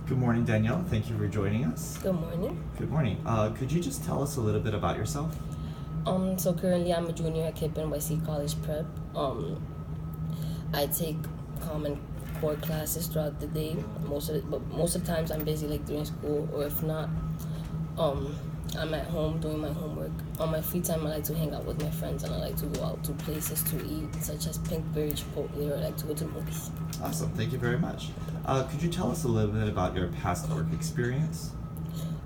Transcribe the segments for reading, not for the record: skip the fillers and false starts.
Good morning, Danielle. Thank you for joining us. Good morning. Good morning. Could you just tell us a little bit about yourself? So currently I'm a junior at KIPP College Prep. I take common core classes throughout the day. Most of the times I'm busy like during school, or if not, I'm at home doing my homework. On my free time, I like to hang out with my friends, and I like to go out to places to eat, such as Pinkberry, Chipotle, or I like to go to movies. Awesome. Thank you very much. Could you tell us a little bit about your past work experience?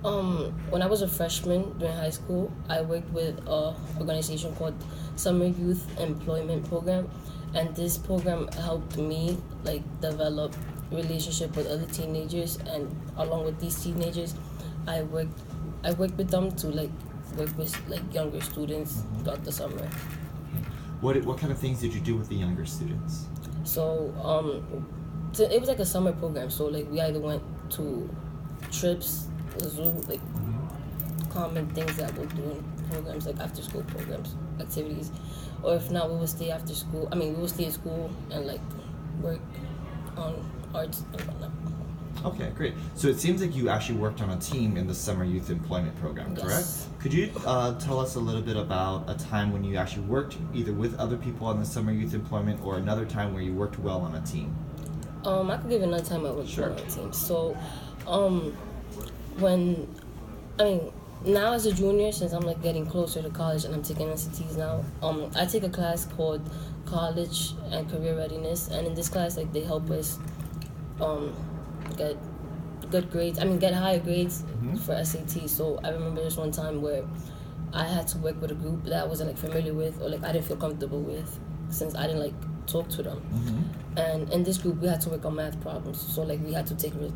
When I was a freshman during high school, I worked with an organization called Summer Youth Employment Program, and this program helped me like develop relationship with other teenagers, and along with these teenagers, I worked with them to like work with like younger students throughout the summer. What kind of things did you do with the younger students? So it was like a summer program. So like we either went to trips, zoo, like common things that we'll do in programs, like after school programs, activities, or if not, we would stay after school. We would stay at school and like work on arts and whatnot. Okay, great. So it seems like you actually worked on a team in the Summer Youth Employment Program, correct? Yes. Could you tell us a little bit about a time when you actually worked either with other people on the Summer Youth Employment, or another time where you worked well on a team? I could give another time I worked Sure. on a team. So, now as a junior, since I'm like getting closer to college and I'm taking SATs now, I take a class called College and Career Readiness, and in this class, like they help us, get good grades. Get higher grades for SAT. So I remember this one time where I had to work with a group that I wasn't like familiar with, or like I didn't feel comfortable with, since I didn't like talk to them. And in this group, we had to work on math problems. So like we had to take we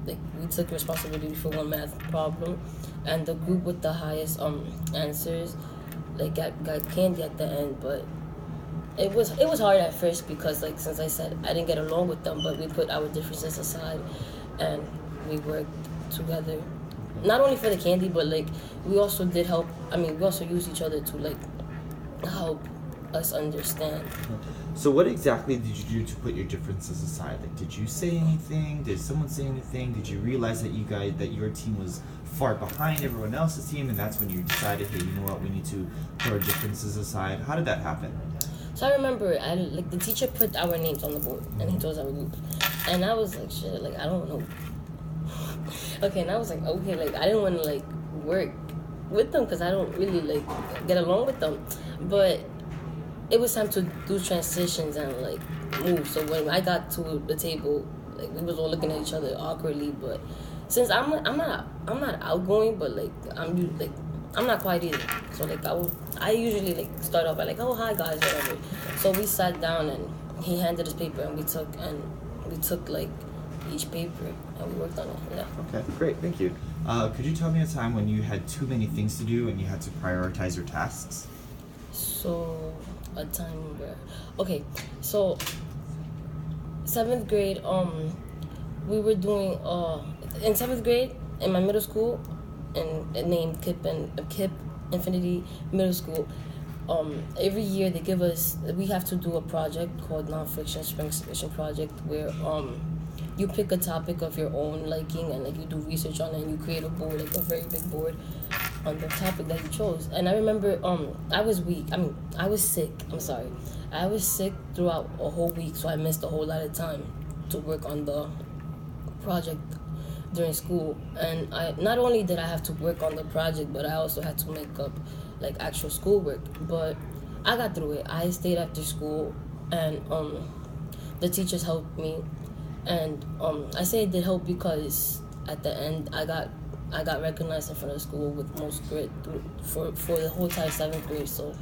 took responsibility for one math problem, and the group with the highest answers like got candy at the end. But it was hard at first because like since I said I didn't get along with them, but we put our differences aside and we worked together. Not only for the candy, but like we also did help. We also used each other to like help us understand. So what exactly did you do to put your differences aside? Like, did you say anything? Did someone say anything? Did you realize that your team was far behind everyone else's team, and that's when you decided, hey, you know what, we need to put our differences aside? How did that happen? So I remember, the teacher put our names on the board, and he told us our groups, and I was like, shit, like I don't know. Okay, and I was like, okay, like I didn't want to like work with them because I don't really like get along with them, but it was time to do transitions and like move. So when I got to the table, like we was all looking at each other awkwardly. But since I'm not outgoing, but like I'm not quiet either. So like I usually like start off by like, oh hi guys, whatever. So we sat down and he handed us paper and we took like each paper and we worked on it. Yeah. Okay, great, thank you. Could you tell me a time when you had too many things to do and you had to prioritize your tasks? So a time where, okay, so 7th grade, we were doing in 7th grade in my middle school, and it named KIPP Infinity Middle School. Every year we have to do a project called Nonfiction Spring Exhibition Project, where you pick a topic of your own liking and like you do research on it and you create a board, like a very big board on the topic that you chose. And I remember I was weak. I was sick. I was sick throughout a whole week, so I missed a whole lot of time to work on the project during school. And not only did I have to work on the project, but I also had to make up like actual schoolwork. But I got through it. I stayed after school, and the teachers helped me. And I say it did help because at the end I got recognized in front of school with most grit for the whole entire 7th grade. So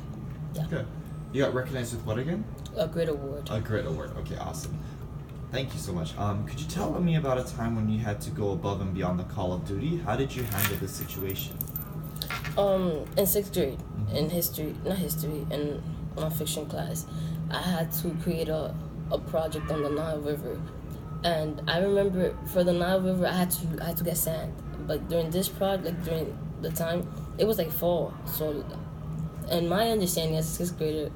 yeah. Good. You got recognized with what again? A grit award. A grit award. Okay, awesome. Thank you so much. Could you tell me about a time when you had to go above and beyond the call of duty? How did you handle the situation? In 6th grade, in nonfiction class, I had to create a project on the Nile River. And I remember for the Nile River, I had to get sand. But during this project, like during the time, it was like fall. So, and my understanding as a 6th grader,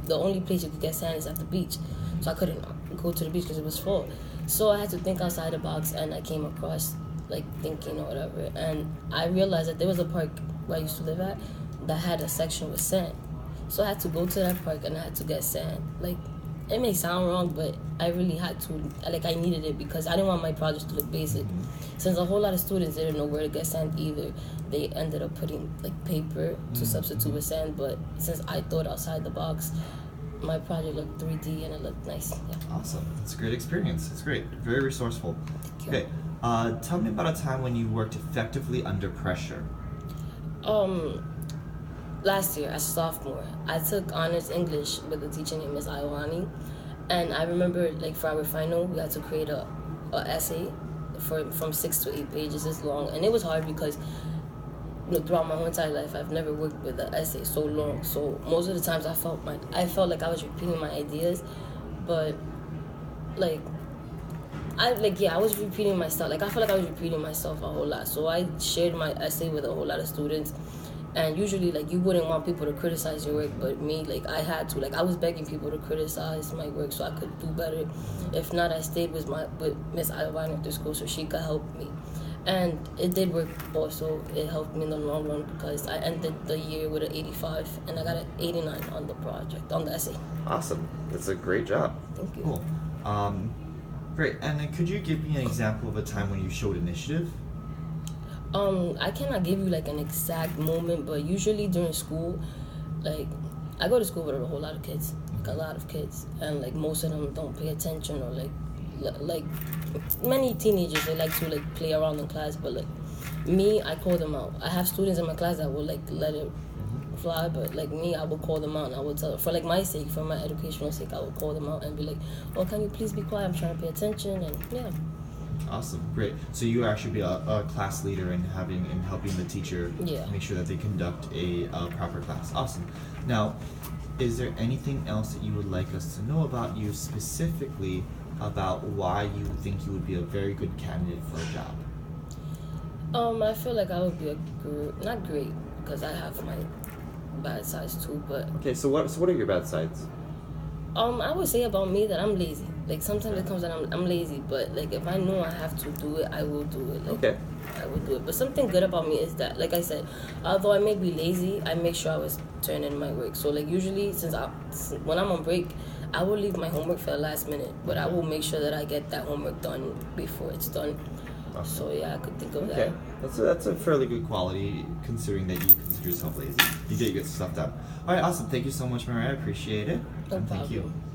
the only place you could get sand is at the beach. So I couldn't go to the beach because it was fall. So I had to think outside the box, and I came across like thinking or whatever. And I realized that there was a park where I used to live at that had a section with sand. So I had to go to that park and I had to get sand. Like, it may sound wrong, but I really had to. Like, I needed it because I didn't want my projects to look basic. Since a whole lot of students didn't know where to get sand either, they ended up putting like paper to substitute with sand. But since I thought outside the box, my project looked 3D and it looked nice. Yeah. Awesome. It's a great experience. It's great. Very resourceful. Thank you. Okay. Tell me about a time when you worked effectively under pressure. Last year as a sophomore, I took honors English with a teacher named Ms. Iowani, and I remember like for our final we had to create a essay from 6 to 8 pages. It's long, and it was hard because throughout my whole entire life I've never worked with an essay so long. So most of the times I felt like I was repeating my ideas, but I was repeating myself. Like, I felt like I was repeating myself a whole lot. So I shared my essay with a whole lot of students. And usually, like, you wouldn't want people to criticize your work, but me, like, I had to. Like, I was begging people to criticize my work so I could do better. If not, I stayed with Miss Iovine after school so she could help me. And it did work also. It helped me in the long run because I ended the year with an 85, and I got an 89 on the project, on the essay. Awesome. That's a great job. Thank you. Cool. Great. And then could you give me an example of a time when you showed initiative? I cannot give you like an exact moment, but usually during school, like, I go to school with a whole lot of kids, like a lot of kids, and like most of them don't pay attention, or like many teenagers, they like to like play around in class, but like me, I call them out. I have students in my class that will like let it fly, but like me, I will call them out and I will tell them, for like my sake, for my educational sake, I will call them out and be like, oh, can you please be quiet, I'm trying to pay attention. And yeah. Awesome, great. So you actually be a class leader and helping the teacher make sure that they conduct a proper class. Awesome. Now, is there anything else that you would like us to know about you, specifically about why you think you would be a very good candidate for a job? I feel like I would be not great, because I have my bad sides too, but Okay, so what are your bad sides? I would say about me that I'm lazy. Like, sometimes it comes that I'm lazy, but like if I know I have to do it, I will do it. Like, Okay. I will do it. But something good about me is that, like I said, although I may be lazy, I make sure I was turning in my work. So like usually, when I'm on break, I will leave my homework for the last minute, but I will make sure that I get that homework done before it's done. Awesome. So yeah, I could think of Okay. that. That's a fairly good quality, considering that you consider yourself lazy. You get stuff done. All right, awesome. Thank you so much, Mariah. I appreciate it. No And thank you. problem.